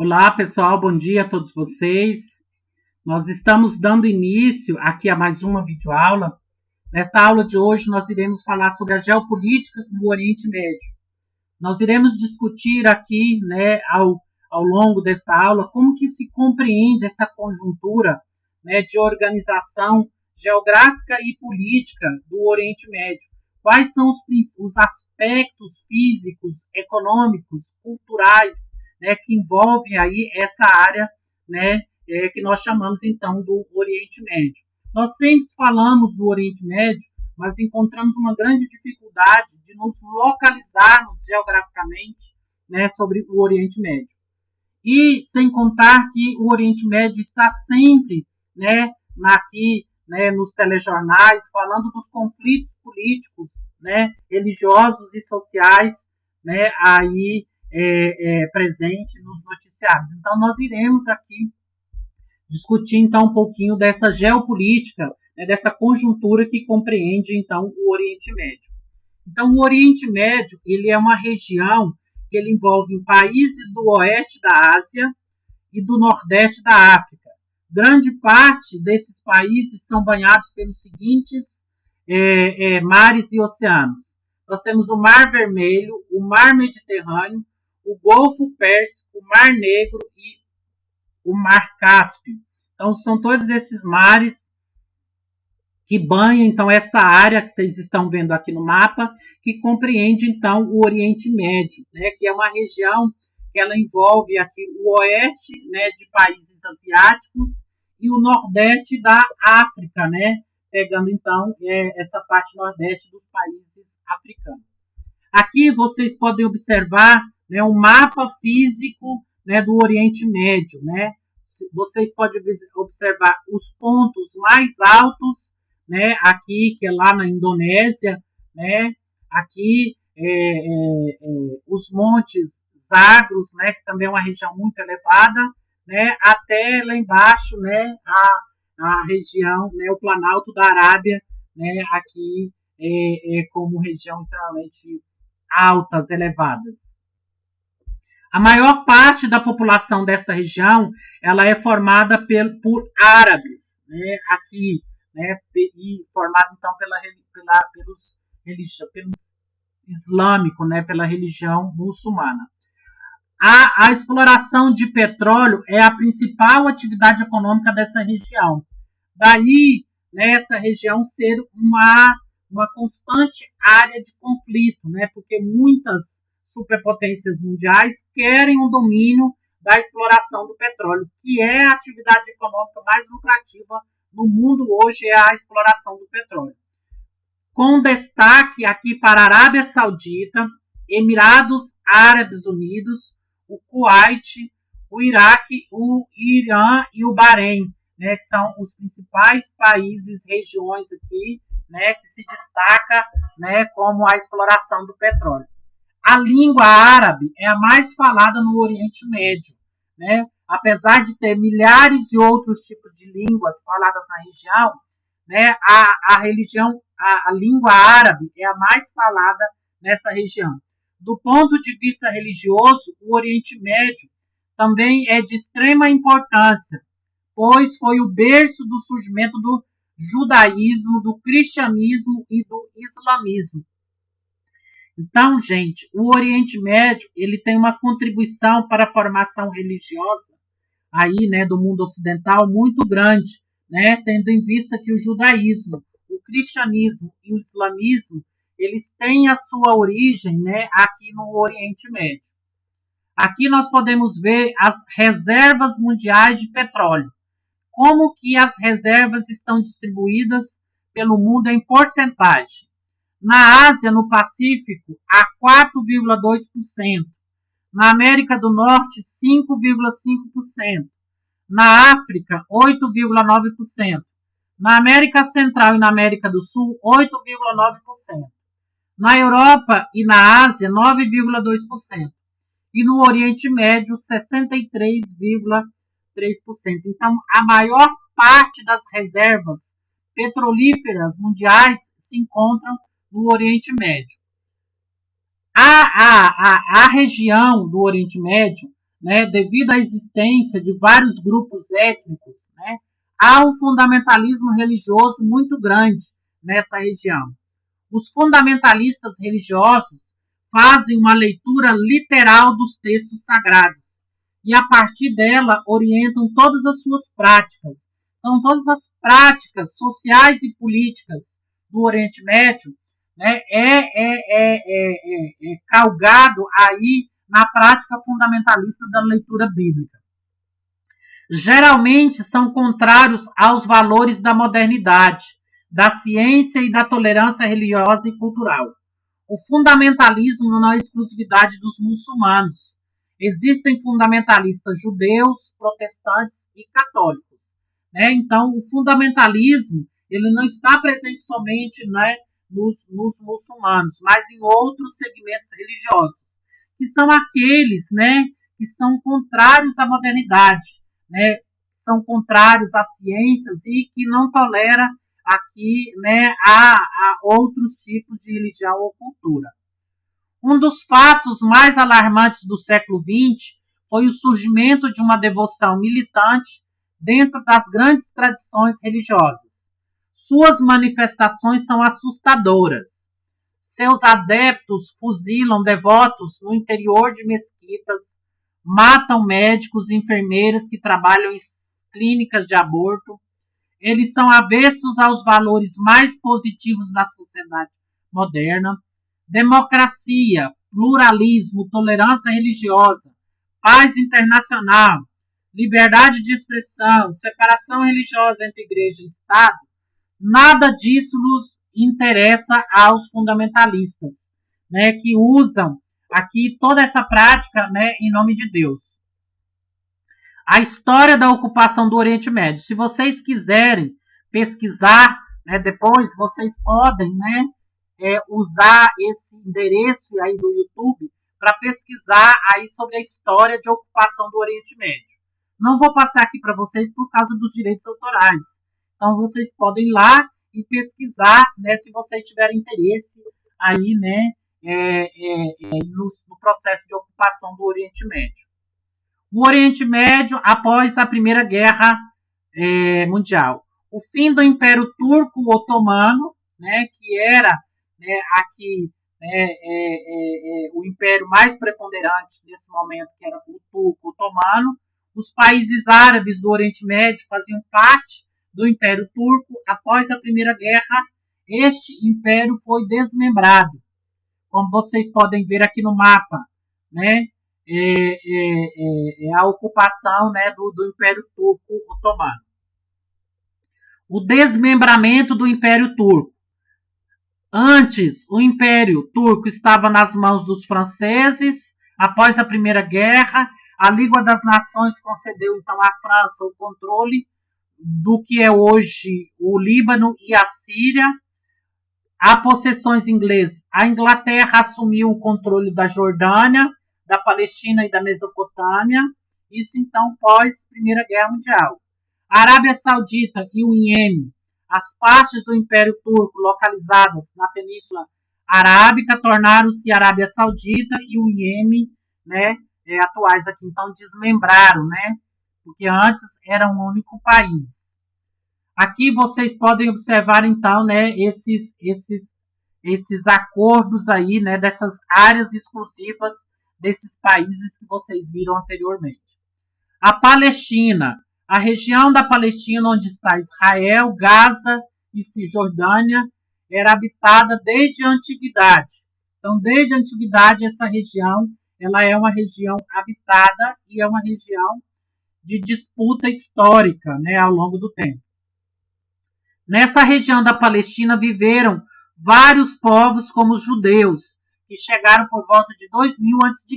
Olá, pessoal, bom dia a todos vocês. Nós estamos dando início aqui a mais uma videoaula. Nesta aula de hoje, nós iremos falar sobre a geopolítica do Oriente Médio. Nós iremos discutir aqui, ao longo desta aula, como que se compreende essa conjuntura, de organização geográfica e política do Oriente Médio. Quais são os aspectos físicos, econômicos, culturais, que envolvem aí essa área, que nós chamamos então do Oriente Médio. Nós sempre falamos do Oriente Médio, mas encontramos uma grande dificuldade de nos localizarmos geograficamente, sobre o Oriente Médio. E sem contar que o Oriente Médio está sempre, aqui, nos telejornais, falando dos conflitos políticos, religiosos e sociais, aí presente nos noticiários. Então, nós iremos aqui discutir, então, um pouquinho dessa geopolítica, dessa conjuntura que compreende, então, o Oriente Médio. Então, o Oriente Médio, ele é uma região que ele envolve países do oeste da Ásia e do nordeste da África. Grande parte desses países são banhados pelos seguintes mares e oceanos. Nós temos o Mar Vermelho, o Mar Mediterrâneo, o Golfo Pérsico, o Mar Negro e o Mar Cáspio. Então, são todos esses mares que banham, então, essa área que vocês estão vendo aqui no mapa, que compreende, então, o Oriente Médio, que é uma região que ela envolve aqui o oeste, de países asiáticos e o nordeste da África, pegando, então, essa parte nordeste dos países africanos. Aqui vocês podem observar um mapa físico, do Oriente Médio, Vocês podem observar os pontos mais altos, aqui, que é lá na Indonésia, aqui os montes Zagros, que também é uma região muito elevada, até lá embaixo, a região, o Planalto da Arábia, aqui como região extremamente altas, elevadas. A maior parte da população desta região, ela é formada por árabes, aqui, e formada então pelos islâmicos, pela religião muçulmana. A exploração de petróleo é a principal atividade econômica dessa região. Daí, essa região ser uma constante área de conflito, porque muitas superpotências mundiais querem um domínio da exploração do petróleo, que é a atividade econômica mais lucrativa no mundo hoje, é a exploração do petróleo. Com destaque aqui para a Arábia Saudita, Emirados Árabes Unidos, o Kuwait, o Iraque, o Irã e o Bahrein, que são os principais países, regiões aqui, que se destaca, como a exploração do petróleo. A língua árabe é a mais falada no Oriente Médio, apesar de ter milhares de outros tipos de línguas faladas na região, a língua árabe é a mais falada nessa região. Do ponto de vista religioso, o Oriente Médio também é de extrema importância, pois foi o berço do surgimento do judaísmo, do cristianismo e do islamismo. Então, gente, o Oriente Médio ele tem uma contribuição para a formação religiosa aí, do mundo ocidental muito grande, tendo em vista que o judaísmo, o cristianismo e o islamismo eles têm a sua origem, aqui no Oriente Médio. Aqui nós podemos ver as reservas mundiais de petróleo. Como que as reservas estão distribuídas pelo mundo em porcentagem. Na Ásia, no Pacífico, a 4,2%. Na América do Norte, 5,5%. Na África, 8,9%. Na América Central e na América do Sul, 8,9%. Na Europa e na Ásia, 9,2%. E no Oriente Médio, 63,3%. Então, a maior parte das reservas petrolíferas mundiais se encontram no Oriente Médio. A região do Oriente Médio né, devido à existência de vários grupos étnicos, né, há um fundamentalismo religioso muito grande nessa região. Os fundamentalistas religiosos fazem uma leitura literal dos textos sagrados e, a partir dela, orientam todas as suas práticas. Então, todas as práticas sociais e políticas do Oriente Médio, né, é calgado aí na prática fundamentalista da leitura bíblica. Geralmente são contrários aos valores da modernidade, da ciência e da tolerância religiosa e cultural. O fundamentalismo não é exclusividade dos muçulmanos. Existem fundamentalistas judeus, protestantes e católicos, né? Então, o fundamentalismo ele não está presente somente, né, nos muçulmanos, mas em outros segmentos religiosos, que são aqueles, né, que são contrários à modernidade, né, são contrários às ciências e que não tolera aqui, né, a outros tipos de religião ou cultura. Um dos fatos mais alarmantes do século XX foi o surgimento de uma devoção militante dentro das grandes tradições religiosas. Suas manifestações são assustadoras. Seus adeptos fuzilam devotos no interior de mesquitas, matam médicos e enfermeiras que trabalham em clínicas de aborto. Eles são avessos aos valores mais positivos da sociedade moderna. Democracia, pluralismo, tolerância religiosa, paz internacional, liberdade de expressão, separação religiosa entre igreja e Estado, nada disso nos interessa aos fundamentalistas, né, que usam aqui toda essa prática, né, em nome de Deus. A história da ocupação do Oriente Médio. Se vocês quiserem pesquisar, né, depois vocês podem, né, usar esse endereço aí do YouTube para pesquisar aí sobre a história de ocupação do Oriente Médio. Não vou passar aqui para vocês por causa dos direitos autorais. Então vocês podem ir lá e pesquisar, né, se vocês tiverem interesse aí, né, no processo de ocupação do Oriente Médio. O Oriente Médio após a Primeira Guerra Mundial. O fim do Império Turco Otomano, né, que era, né, aqui o império mais preponderante nesse momento, que era o Turco Otomano. Os países árabes do Oriente Médio faziam parte do Império Turco. Após a Primeira Guerra, este império foi desmembrado, como vocês podem ver aqui no mapa, né? A ocupação, né, do Império Turco Otomano. O desmembramento do Império Turco. Antes, o Império Turco estava nas mãos dos franceses. Após a Primeira Guerra, a Liga das Nações concedeu então à França o controle do que é hoje o Líbano e a Síria. Há possessões inglesas. A Inglaterra assumiu o controle da Jordânia, da Palestina e da Mesopotâmia. Isso então pós Primeira Guerra Mundial. A Arábia Saudita e o Iêmen, as partes do Império Turco localizadas na Península Arábica, tornaram-se Arábia Saudita, e o Iêmen, né, atuais aqui, então desmembraram, né, porque antes era um único país. Aqui vocês podem observar então, né, esses acordos aí, né, dessas áreas exclusivas desses países que vocês viram anteriormente. A Palestina. A região da Palestina, onde está Israel, Gaza e Cisjordânia, era habitada desde a antiguidade. Então, desde a antiguidade, essa região ela é uma região habitada e é uma região de disputa histórica, né, ao longo do tempo. Nessa região da Palestina viveram vários povos, como os judeus, que chegaram por volta de 2000 a.C.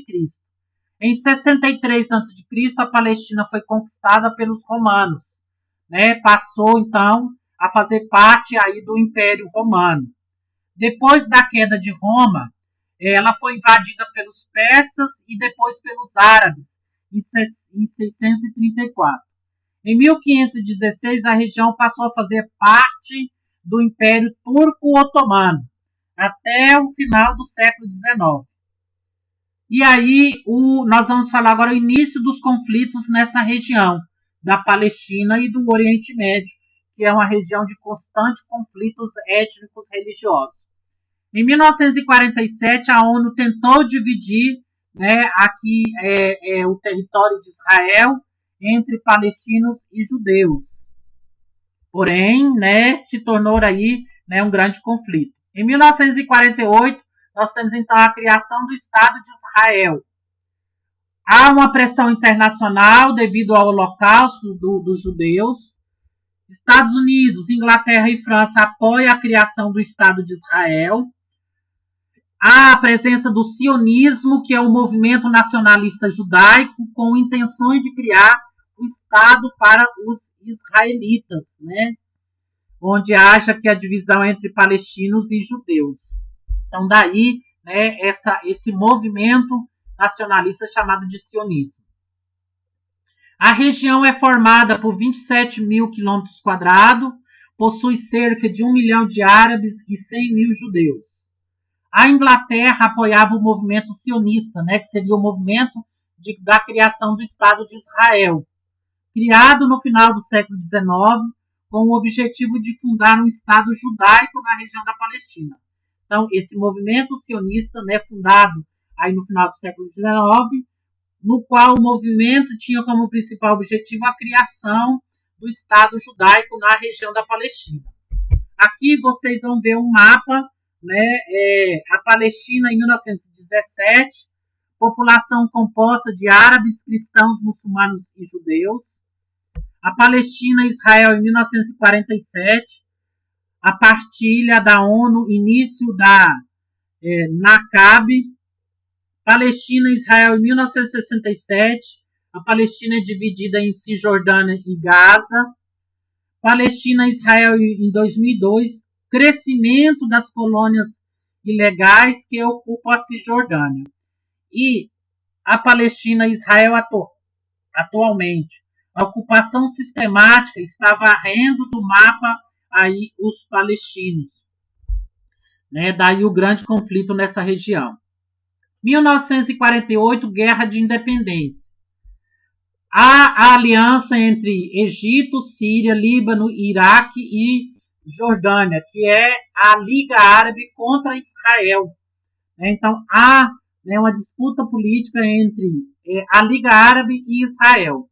Em 63 a.C., a Palestina foi conquistada pelos romanos, né? Passou, então, a fazer parte aí do Império Romano. Depois da queda de Roma, ela foi invadida pelos persas e depois pelos árabes, em 634. Em 1516, a região passou a fazer parte do Império Turco Otomano, até o final do século XIX. E aí nós vamos falar agora o início dos conflitos nessa região da Palestina e do Oriente Médio, que é uma região de constantes conflitos étnicos religiosos. Em 1947, a ONU tentou dividir, né, aqui o território de Israel entre palestinos e judeus. Porém, né, se tornou aí, né, um grande conflito. Em 1948, nós temos então a criação do Estado de Israel. Há uma pressão internacional devido ao holocausto dos judeus. Estados Unidos, Inglaterra e França apoiam a criação do Estado de Israel. Há a presença do sionismo, que é o movimento nacionalista judaico, com intenções de criar o Estado para os israelitas, né? Onde haja que a divisão entre palestinos e judeus. Então, daí, né, esse movimento nacionalista chamado de sionismo. A região é formada por 27 mil quilômetros quadrados, possui cerca de 1 milhão de árabes e 100 mil judeus. A Inglaterra apoiava o movimento sionista, né, que seria o movimento da criação do Estado de Israel, criado no final do século XIX, com o objetivo de fundar um Estado judaico na região da Palestina. Então, esse movimento sionista, né, fundado aí no final do século XIX, no qual o movimento tinha como principal objetivo a criação do Estado judaico na região da Palestina. Aqui vocês vão ver um mapa, né, a Palestina em 1917, população composta de árabes, cristãos, muçulmanos e judeus. A Palestina e Israel em 1947, a partilha da ONU, início da Nakab. Palestina e Israel em 1967, a Palestina é dividida em Cisjordânia e Gaza. Palestina e Israel em 2002, crescimento das colônias ilegais que ocupam a Cisjordânia. E a Palestina e Israel atualmente. A ocupação sistemática está varrendo do mapa aí os palestinos. Né? Daí o grande conflito nessa região. 1948, Guerra de Independência. Há a aliança entre Egito, Síria, Líbano, Iraque e Jordânia, que é a Liga Árabe contra Israel. Então, há, né, uma disputa política entre a Liga Árabe e Israel.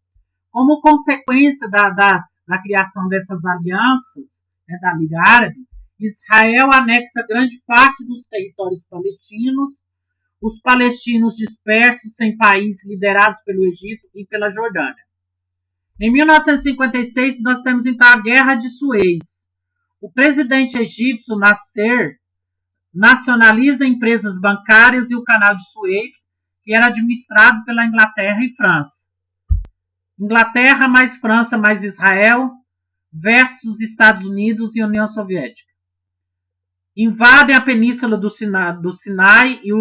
Como consequência da criação dessas alianças, né, da Liga Árabe, Israel anexa grande parte dos territórios palestinos, os palestinos dispersos sem país, liderados pelo Egito e pela Jordânia. Em 1956, nós temos então a Guerra de Suez. O presidente egípcio Nasser nacionaliza empresas bancárias e o canal de Suez, que era administrado pela Inglaterra e França. Inglaterra mais França mais Israel versus Estados Unidos e União Soviética. Invadem a península do Sinai e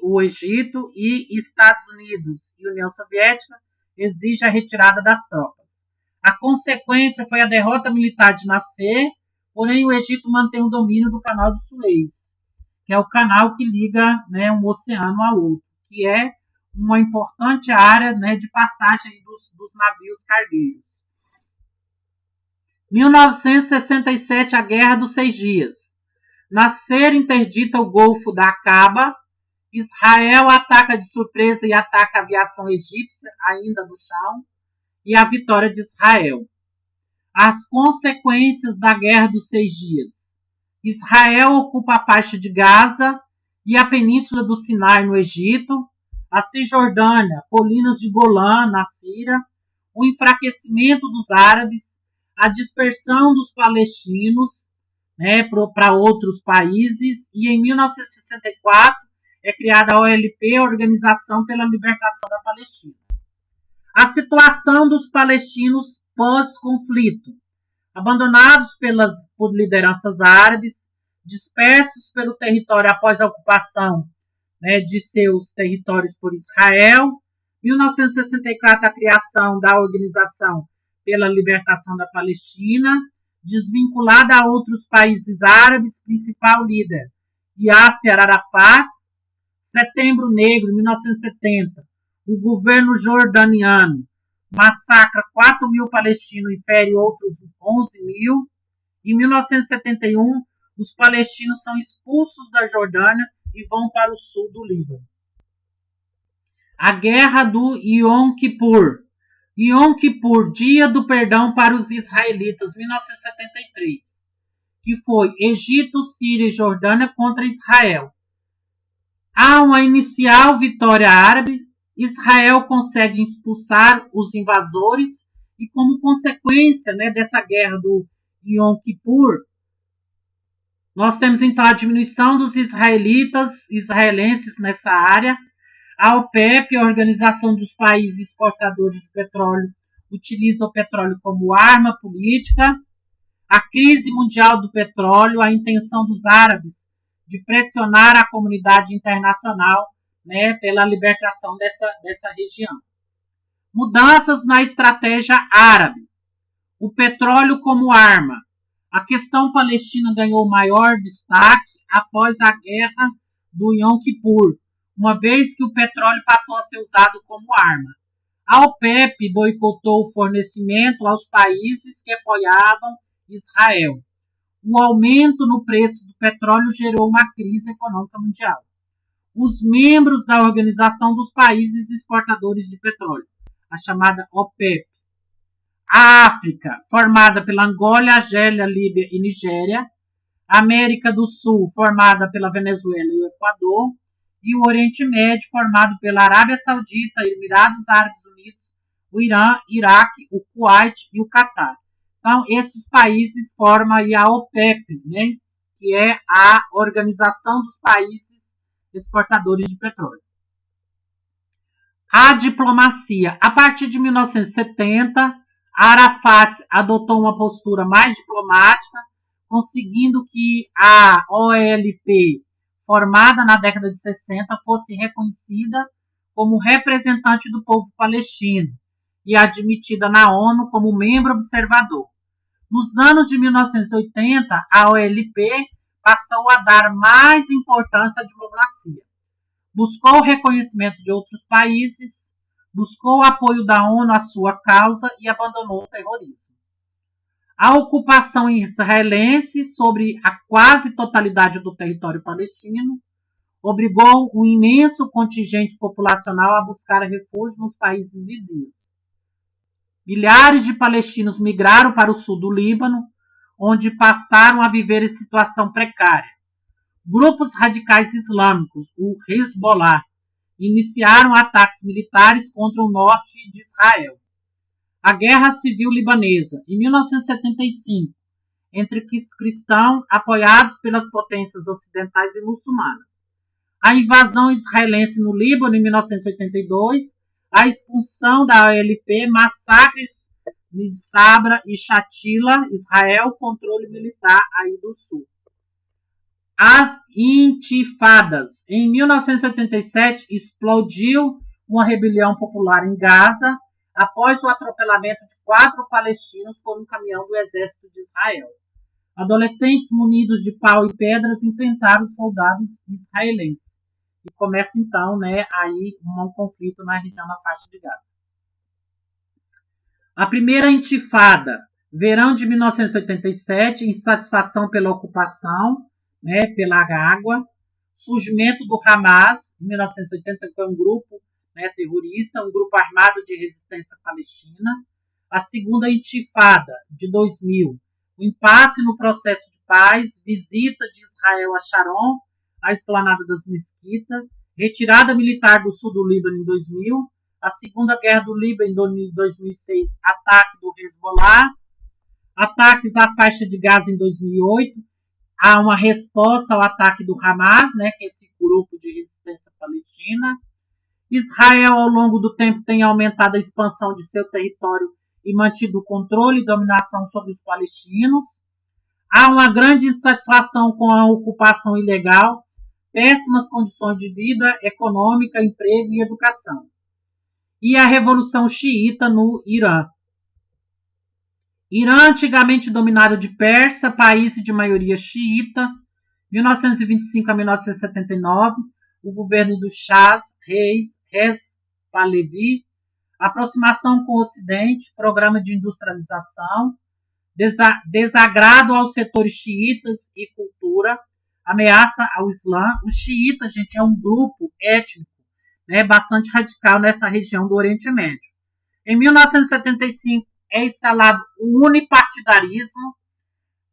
o Egito, e Estados Unidos e União Soviética exigem a retirada das tropas. A consequência foi a derrota militar de Nasser, porém o Egito mantém o domínio do canal de Suez, que é o canal que liga, né, um oceano ao outro, que é uma importante área, né, de passagem dos navios cargueiros. 1967, a Guerra dos 6 Dias. Nasser interdita o Golfo da Aqaba, Israel ataca de surpresa e ataca a aviação egípcia, ainda no chão, e a vitória de Israel. As consequências da Guerra dos 6 Dias. Israel ocupa a faixa de Gaza e a península do Sinai no Egito, a Cisjordânia, colinas de Golã na Síria, o enfraquecimento dos árabes, a dispersão dos palestinos, né, para outros países, e em 1964 é criada a OLP, Organização pela Libertação da Palestina. A situação dos palestinos pós-conflito, abandonados por lideranças árabes, dispersos pelo território após a ocupação, né, de seus territórios por Israel. 1964, a criação da Organização pela Libertação da Palestina, desvinculada a outros países árabes, principal líder Yasser Arafat, Setembro Negro, 1970. O governo jordaniano massacra 4 mil palestinos e fere outros 11 mil. Em 1971, os palestinos são expulsos da Jordânia e vão para o sul do Líbano. A Guerra do Yom Kippur. Yom Kippur, Dia do Perdão para os Israelitas, 1973, que foi Egito, Síria e Jordânia contra Israel. Há uma inicial vitória árabe, Israel consegue expulsar os invasores e, como consequência, né, dessa guerra do Yom Kippur, nós temos então a diminuição dos israelenses nessa área. A OPEP, a Organização dos Países Exportadores de Petróleo, utiliza o petróleo como arma política. A crise mundial do petróleo, a intenção dos árabes de pressionar a comunidade internacional, né, pela libertação dessa região. Mudanças na estratégia árabe. O petróleo como arma. A questão palestina ganhou maior destaque após a guerra do Yom Kippur, uma vez que o petróleo passou a ser usado como arma. A OPEP boicotou o fornecimento aos países que apoiavam Israel. O aumento no preço do petróleo gerou uma crise econômica mundial. Os membros da Organização dos Países Exportadores de Petróleo, a chamada OPEP. A África, formada pela Angola, Argélia, Líbia e Nigéria. A América do Sul, formada pela Venezuela e o Equador. E o Oriente Médio, formado pela Arábia Saudita, Emirados Árabes Unidos, o Irã, Iraque, o Kuwait e o Catar. Então, esses países formam aí a OPEP, né, que é a Organização dos Países Exportadores de Petróleo. A diplomacia. A partir de 1970, Arafat adotou uma postura mais diplomática, conseguindo que a OLP, formada na década de 60, fosse reconhecida como representante do povo palestino e admitida na ONU como membro observador. Nos anos de 1980, a OLP passou a dar mais importância à diplomacia. Buscou o reconhecimento de outros países, buscou o apoio da ONU à sua causa e abandonou o terrorismo. A ocupação israelense sobre a quase totalidade do território palestino obrigou um imenso contingente populacional a buscar refúgio nos países vizinhos. Milhares de palestinos migraram para o sul do Líbano, onde passaram a viver em situação precária. Grupos radicais islâmicos, o Hezbollah, iniciaram ataques militares contra o norte de Israel. A Guerra Civil Libanesa, em 1975, entre cristãos apoiados pelas potências ocidentais e muçulmanas. A invasão israelense no Líbano, em 1982, a expulsão da OLP, massacres de Sabra e Shatila, Israel, controle militar aí do sul. As intifadas. Em 1987, explodiu uma rebelião popular em Gaza, após o atropelamento de 4 palestinos por um caminhão do exército de Israel. Adolescentes munidos de pau e pedras enfrentaram os soldados israelenses. E começa então, né, aí um conflito na região da faixa de Gaza. A primeira intifada, verão de 1987, insatisfação pela ocupação, né, pela água. Surgimento do Hamas, em 1980, que foi um grupo, né, terrorista, um grupo armado de resistência palestina. A segunda intifada, de 2000, o impasse no processo de paz, visita de Israel a Sharon, a esplanada das mesquitas, retirada militar do sul do Líbano em 2000, a Segunda Guerra do Líbano em 2006, ataque do Hezbollah, ataques à faixa de Gaza em 2008, há uma resposta ao ataque do Hamas, né, que é esse grupo de resistência palestina. Israel, ao longo do tempo, tem aumentado a expansão de seu território e mantido o controle e dominação sobre os palestinos. Há uma grande insatisfação com a ocupação ilegal, péssimas condições de vida econômica, emprego e educação. E a Revolução Xiita no Irã. Irã, antigamente dominado de Pérsia, país de maioria xiita, 1925 a 1979, o governo do Shah, Reza Pahlavi, aproximação com o Ocidente, programa de industrialização, desagrado aos setores xiitas e cultura, ameaça ao Islã. Os xiitas, gente, é um grupo étnico, né, bastante radical nessa região do Oriente Médio. Em 1975 é instalado o unipartidarismo,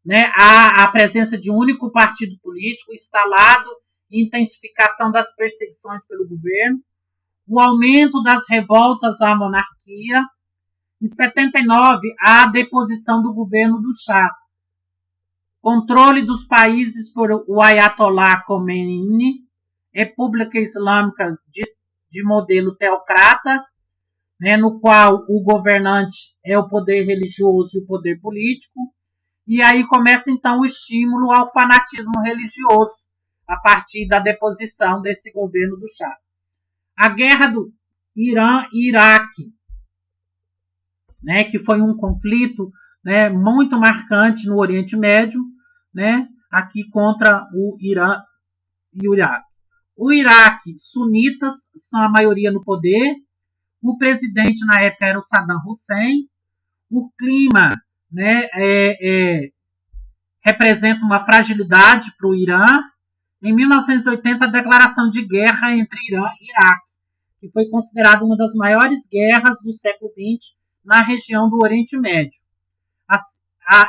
né, a presença de um único partido político instalado e intensificação das perseguições pelo governo, o aumento das revoltas à monarquia. Em 79, a deposição do governo do Shah, controle dos países por o Ayatollah Khomeini, República Islâmica de modelo teocrata, né, no qual o governante é o poder religioso e o poder político, e aí começa então o estímulo ao fanatismo religioso, a partir da deposição desse governo do Shah. A guerra do Irã e Iraque, né, que foi um conflito, né, muito marcante no Oriente Médio, né, aqui contra o Irã e o Iraque. O Iraque, sunitas são a maioria no poder, o presidente na época era o Saddam Hussein, o clima, né, representa uma fragilidade para o Irã. Em 1980, a declaração de guerra entre Irã e Iraque, que foi considerada uma das maiores guerras do século XX na região do Oriente Médio.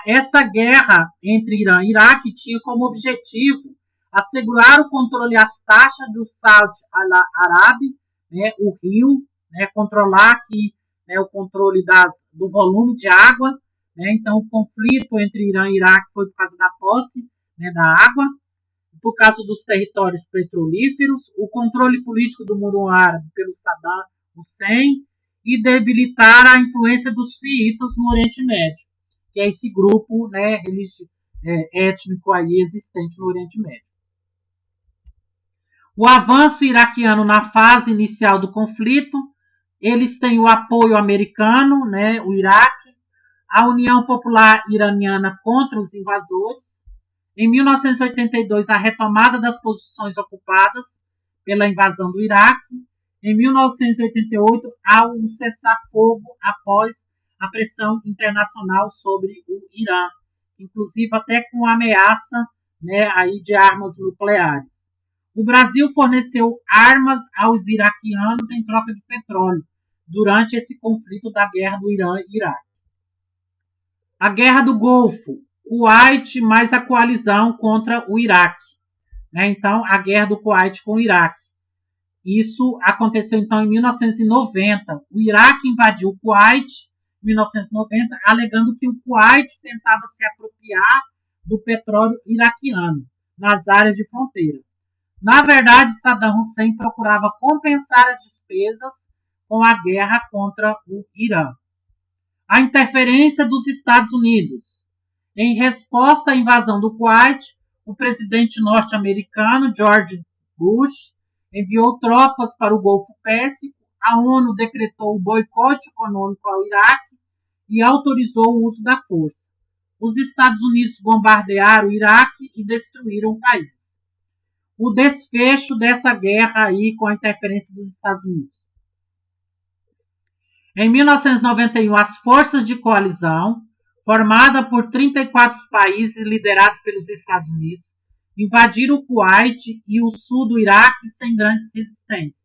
Essa guerra entre Irã e Iraque tinha como objetivo assegurar o controle às taxas do Saud Árabe, né, o rio, né, controlar aqui, né, o controle do volume de água. Né, então, o conflito entre Irã e Iraque foi por causa da posse, né, da água, por causa dos territórios petrolíferos, o controle político do Muro Árabe pelo Saddam Hussein e debilitar a influência dos xiitas no Oriente Médio, que é esse grupo, né, étnico aí existente no Oriente Médio. O avanço iraquiano na fase inicial do conflito, eles têm o apoio americano, né, o Iraque, a União Popular Iraniana contra os invasores. Em 1982, a retomada das posições ocupadas pela invasão do Iraque. Em 1988, há um cessar-fogo após a pressão internacional sobre o Irã, inclusive até com ameaça, né, aí de armas nucleares. O Brasil forneceu armas aos iraquianos em troca de petróleo durante esse conflito da guerra do Irã e Iraque. A Guerra do Golfo, Kuwait mais a coalizão contra o Iraque. Né? Então, a guerra do Kuwait com o Iraque. Isso aconteceu então em 1990. O Iraque invadiu o Kuwait em 1990, alegando que o Kuwait tentava se apropriar do petróleo iraquiano nas áreas de fronteira. Na verdade, Saddam Hussein procurava compensar as despesas com a guerra contra o Irã. A interferência dos Estados Unidos. Em resposta à invasão do Kuwait, o presidente norte-americano George Bush enviou tropas para o Golfo Pérsico, a ONU decretou o boicote econômico ao Iraque e autorizou o uso da força. Os Estados Unidos bombardearam o Iraque e destruíram o país. O desfecho dessa guerra aí com a interferência dos Estados Unidos. Em 1991, as forças de coalizão, formada por 34 países liderados pelos Estados Unidos, invadiram o Kuwait e o sul do Iraque sem grandes resistências.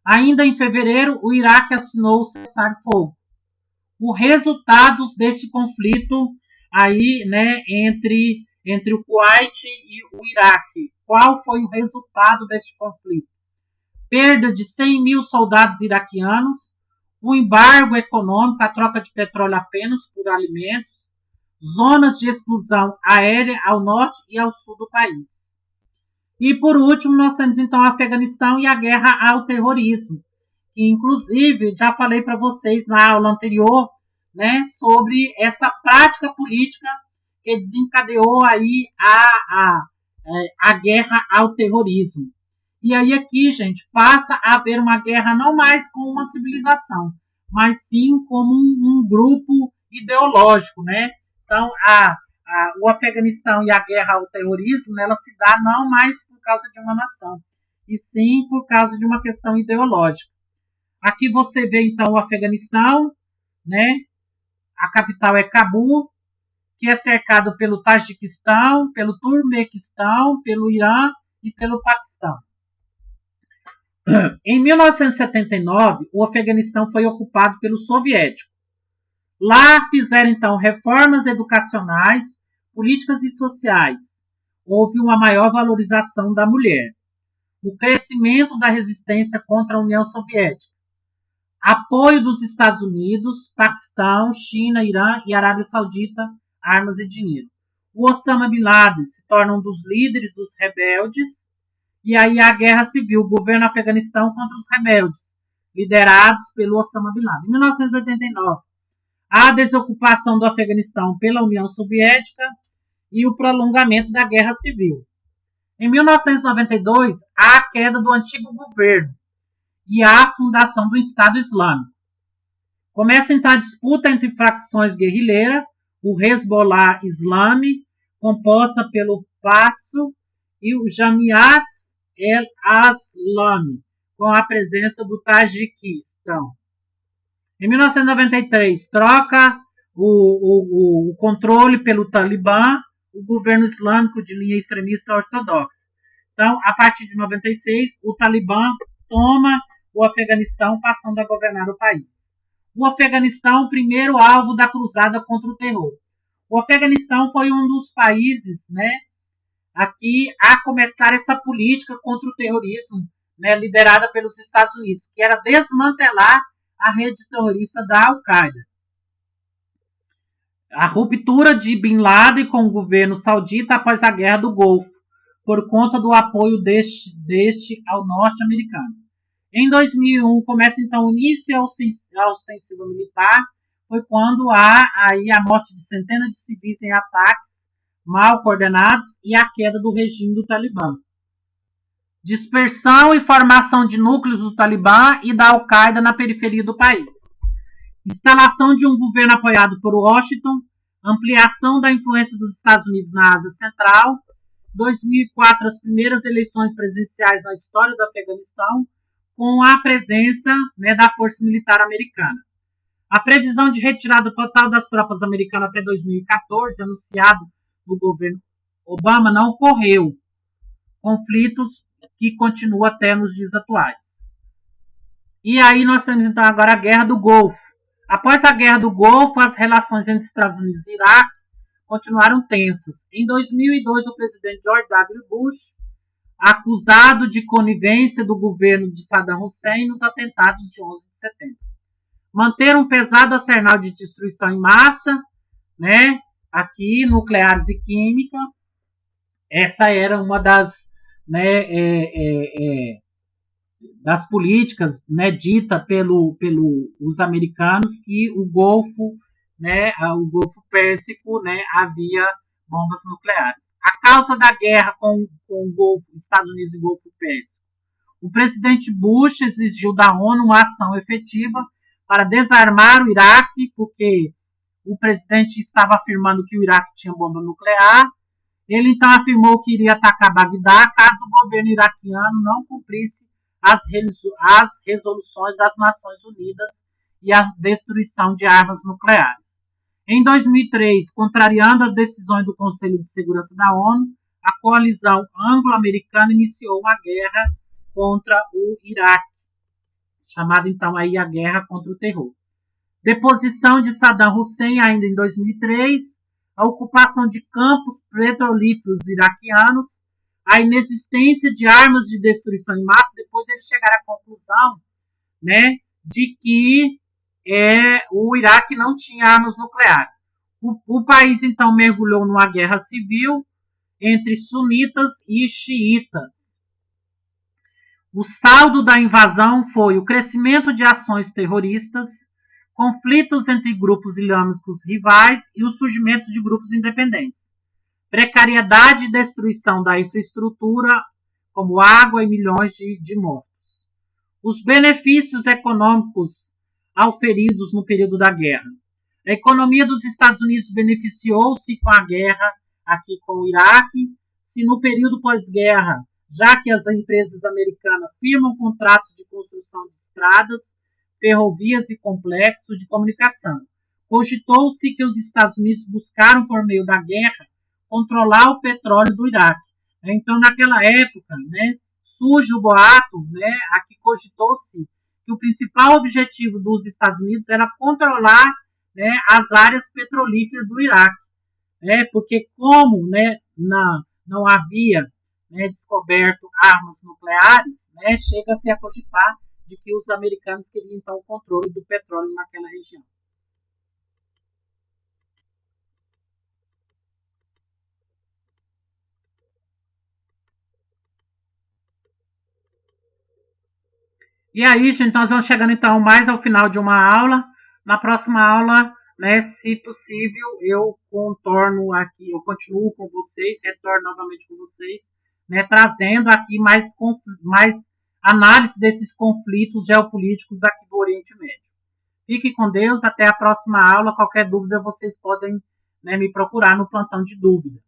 Ainda em fevereiro, o Iraque assinou o cessar-fogo. Os resultados deste conflito aí, né, entre o Kuwait e o Iraque. Qual foi o resultado deste conflito? Perda de 100 mil soldados iraquianos, um embargo econômico, a troca de petróleo apenas por alimentos, zonas de exclusão aérea ao norte e ao sul do país. E por último, nós temos então o Afeganistão e a guerra ao terrorismo, que inclusive já falei para vocês na aula anterior, né, sobre essa prática política que desencadeou aí a guerra ao terrorismo. E aí aqui, gente, passa a haver uma guerra não mais com uma civilização, mas sim como um grupo ideológico, né? Então, o Afeganistão e a guerra ao terrorismo, ela se dá não mais por causa de uma nação, e sim por causa de uma questão ideológica. Aqui você vê então o Afeganistão, né? A capital é Cabul, que é cercado pelo Tajiquistão, pelo Turmequistão, pelo Irã e pelo Paquistão. Em 1979, o Afeganistão foi ocupado pelos soviéticos. Lá fizeram então reformas educacionais, políticas e sociais. Houve uma maior valorização da mulher. O crescimento da resistência contra a União Soviética. Apoio dos Estados Unidos, Paquistão, China, Irã e Arábia Saudita, armas e dinheiro. O Osama Bin Laden se torna um dos líderes dos rebeldes, e aí a guerra civil, o governo Afeganistão contra os rebeldes, liderados pelo Osama Bin Laden. Em 1989, a desocupação do Afeganistão pela União Soviética e o prolongamento da guerra civil. Em 1992, há a queda do antigo governo e a fundação do Estado Islâmico. Começa então a disputa entre facções guerrilheiras, o Hezbollah Islami, composta pelo PAXO, e o Jamiat el-Aslami, com a presença do Tajiquistão. Em 1993, troca o controle pelo Talibã, o governo islâmico de linha extremista ortodoxa. Então, a partir de 96, o Talibã toma o Afeganistão, passando a governar o país. O Afeganistão, primeiro alvo da cruzada contra o terror. O Afeganistão foi um dos países, né, aqui a começar essa política contra o terrorismo, né, liderada pelos Estados Unidos, que era desmantelar a rede terrorista da Al-Qaeda. A ruptura de Bin Laden com o governo saudita após a Guerra do Golfo, por conta do apoio deste ao norte-americano. Em 2001, começa então o início à ofensiva militar, foi quando há aí a morte de centenas de civis em ataques mal coordenados e a queda do regime do Talibã. Dispersão e formação de núcleos do Talibã e da Al-Qaeda na periferia do país. Instalação de um governo apoiado por Washington, ampliação da influência dos Estados Unidos na Ásia Central, 2004 as primeiras eleições presidenciais na história do Afeganistão, com a presença, né, da Força Militar Americana. A previsão de retirada total das tropas americanas até 2014, anunciado no governo Obama, não ocorreu. Conflitos que continuam até nos dias atuais. E aí nós temos então agora a Guerra do Golfo. Após a Guerra do Golfo, as relações entre Estados Unidos e Iraque continuaram tensas. Em 2002, o presidente George W. Bush, acusado de conivência do governo de Saddam Hussein nos atentados de 11 de setembro. Manter um pesado arsenal de destruição em massa, né, aqui, nucleares e química. Essa era uma das, né, das políticas, né, dita pelos americanos, que o Golfo, né, o Golfo Pérsico, né, havia bombas nucleares. A causa da guerra com o Golfo, Estados Unidos e o Golfo Pérsico. O presidente Bush exigiu da ONU uma ação efetiva para desarmar o Iraque, porque o presidente estava afirmando que o Iraque tinha bomba nuclear. Ele então afirmou que iria atacar Bagdá caso o governo iraquiano não cumprisse as resoluções das Nações Unidas e a destruição de armas nucleares. Em 2003, contrariando as decisões do Conselho de Segurança da ONU, a coalizão anglo-americana iniciou uma guerra contra o Iraque, chamada então aí a Guerra contra o Terror. Deposição de Saddam Hussein ainda em 2003, a ocupação de campos petrolíferos iraquianos, a inexistência de armas de destruição em massa. Depois eles chegaram à conclusão, né, de que o Iraque não tinha armas nucleares. O país então mergulhou numa guerra civil entre sunitas e xiitas. O saldo da invasão foi o crescimento de ações terroristas, conflitos entre grupos islâmicos rivais e o surgimento de grupos independentes. Precariedade e destruição da infraestrutura, como água e milhões de mortos. Os benefícios econômicos auferidos no período da guerra. A economia dos Estados Unidos beneficiou-se com a guerra aqui com o Iraque. Se no período pós-guerra já que as empresas americanas firmam contratos de construção de estradas, ferrovias e complexos de comunicação. Cogitou-se que os Estados Unidos buscaram, por meio da guerra, controlar o petróleo do Iraque. Então, naquela época, né, surge o boato, né, aqui cogitou-se que o principal objetivo dos Estados Unidos era controlar, né, as áreas petrolíferas do Iraque, né, porque como, né, não havia, né, descoberto armas nucleares, né, chega-se a cogitar de que os americanos queriam então o controle do petróleo naquela região. E aí, gente, nós vamos chegando então mais ao final de uma aula. Na próxima aula, né, se possível, eu contorno aqui, eu continuo com vocês, retorno novamente com vocês, né, trazendo aqui mais análise desses conflitos geopolíticos aqui do Oriente Médio. Fique com Deus, até a próxima aula. Qualquer dúvida, vocês podem, né, me procurar no plantão de dúvida.